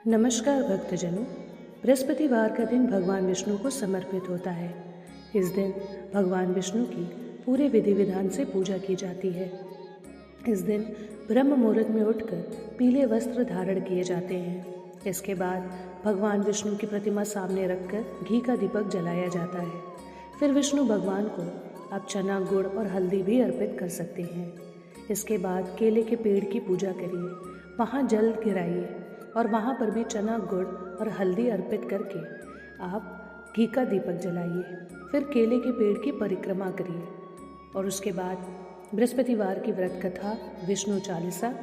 नमस्कार भक्तजनों। बृहस्पतिवार का दिन भगवान विष्णु को समर्पित होता है। इस दिन भगवान विष्णु की पूरे विधि विधान से पूजा की जाती है। इस दिन ब्रह्म मुहूर्त में उठकर पीले वस्त्र धारण किए जाते हैं। इसके बाद भगवान विष्णु की प्रतिमा सामने रखकर घी का दीपक जलाया जाता है। फिर विष्णु भगवान को आप चना, गुड़ और हल्दी भी अर्पित कर सकते हैं। इसके बाद केले के पेड़ की पूजा करिए, वहाँ जल गिराइए और वहाँ पर भी चना, गुड़ और हल्दी अर्पित करके आप घी का दीपक जलाइए। फिर केले के पेड़ की परिक्रमा करिए और उसके बाद बृहस्पतिवार की व्रत कथा, विष्णु चालीसा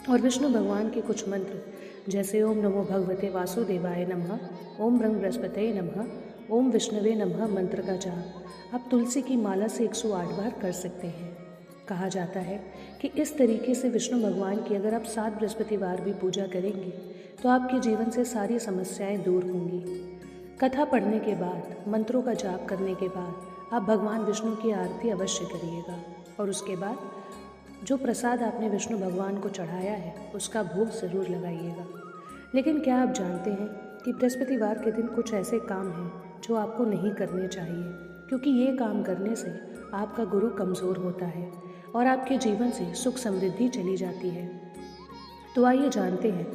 और विष्णु भगवान के कुछ मंत्र जैसे ओम नमो भगवते वासुदेवाय नमः, ओम ब्रह्म बृहस्पतये नमः, ओम विष्णवे नमः मंत्र का जाप आप तुलसी की माला से 108 बार कर सकते हैं। कहा जाता है कि इस तरीके से विष्णु भगवान की अगर आप 7 बृहस्पतिवार भी पूजा करेंगे तो आपके जीवन से सारी समस्याएं दूर होंगी। कथा पढ़ने के बाद, मंत्रों का जाप करने के बाद आप भगवान विष्णु की आरती अवश्य करिएगा और उसके बाद जो प्रसाद आपने विष्णु भगवान को चढ़ाया है उसका भोग ज़रूर लगाइएगा। लेकिन क्या आप जानते हैं कि बृहस्पतिवार के दिन कुछ ऐसे काम हैं जो आपको नहीं करने चाहिए, क्योंकि ये काम करने से आपका गुरु कमज़ोर होता है और आपके जीवन से सुख समृद्धि चली जाती है। तो आइए जानते हैं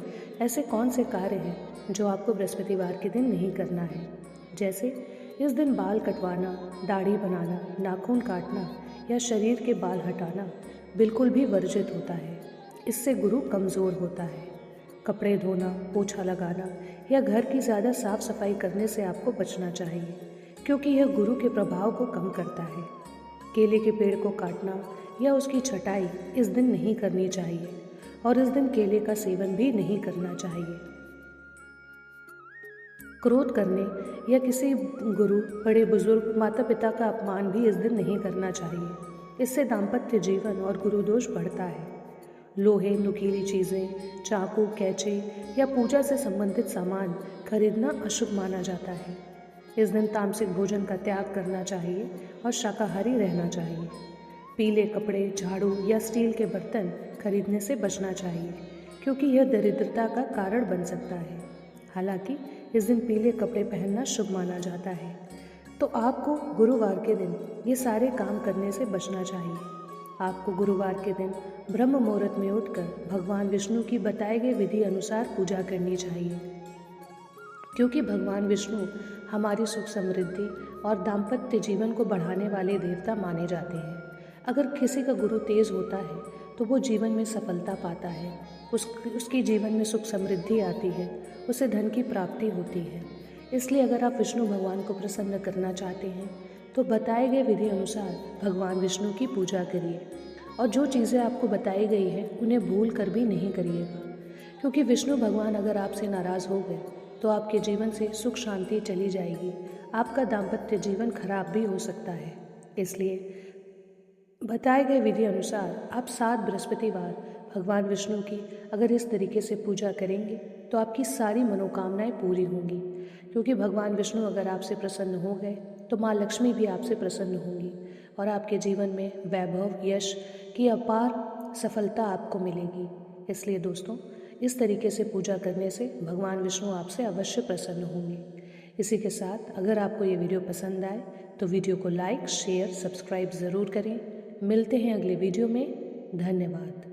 ऐसे कौन से कार्य हैं जो आपको बृहस्पतिवार के दिन नहीं करना है। जैसे इस दिन बाल कटवाना, दाढ़ी बनाना, नाखून काटना या शरीर के बाल हटाना बिल्कुल भी वर्जित होता है। इससे गुरु कमज़ोर होता है। कपड़े धोना, पोछा लगाना या घर की ज़्यादा साफ सफाई करने से आपको बचना चाहिए, क्योंकि यह गुरु के प्रभाव को कम करता है। केले के पेड़ को काटना या उसकी छटाई इस दिन नहीं करनी चाहिए और इस दिन केले का सेवन भी नहीं करना चाहिए। क्रोध करने या किसी गुरु, बड़े बुजुर्ग, माता पिता का अपमान भी इस दिन नहीं करना चाहिए। इससे दाम्पत्य जीवन और गुरु दोष बढ़ता है। लोहे, नुकीली चीज़ें, चाकू, कैंची या पूजा से संबंधित सामान खरीदना अशुभ माना जाता है। इस दिन तामसिक भोजन का त्याग करना चाहिए और शाकाहारी रहना चाहिए। पीले कपड़े, झाड़ू या स्टील के बर्तन खरीदने से बचना चाहिए, क्योंकि यह दरिद्रता का कारण बन सकता है। हालांकि इस दिन पीले कपड़े पहनना शुभ माना जाता है। तो आपको गुरुवार के दिन ये सारे काम करने से बचना चाहिए। आपको गुरुवार के दिन ब्रह्म मुहूर्त में उठकर भगवान विष्णु की बताए गए विधि अनुसार पूजा करनी चाहिए, क्योंकि भगवान विष्णु हमारी सुख समृद्धि और दाम्पत्य जीवन को बढ़ाने वाले देवता माने जाते हैं। अगर किसी का गुरु तेज होता है तो वो जीवन में सफलता पाता है, उसके जीवन में सुख समृद्धि आती है, उसे धन की प्राप्ति होती है। इसलिए अगर आप विष्णु भगवान को प्रसन्न करना चाहते हैं तो बताए गए विधि अनुसार भगवान विष्णु की पूजा करिए और जो चीज़ें आपको बताई गई हैं उन्हें भूल कर भी नहीं करिएगा, क्योंकि विष्णु भगवान अगर आपसे नाराज़ हो गए तो आपके जीवन से सुख शांति चली जाएगी। आपका दाम्पत्य जीवन खराब भी हो सकता है। इसलिए बताए गए विधि अनुसार आप 7 बृहस्पतिवार भगवान विष्णु की अगर इस तरीके से पूजा करेंगे तो आपकी सारी मनोकामनाएं पूरी होंगी, क्योंकि भगवान विष्णु अगर आपसे प्रसन्न हो गए तो माँ लक्ष्मी भी आपसे प्रसन्न होंगी और आपके जीवन में वैभव, यश की अपार सफलता आपको मिलेगी। इसलिए दोस्तों, इस तरीके से पूजा करने से भगवान विष्णु आपसे अवश्य प्रसन्न होंगे। इसी के साथ अगर आपको ये वीडियो पसंद आए तो वीडियो को लाइक, शेयर, सब्सक्राइब ज़रूर करें। मिलते हैं अगले वीडियो में। धन्यवाद।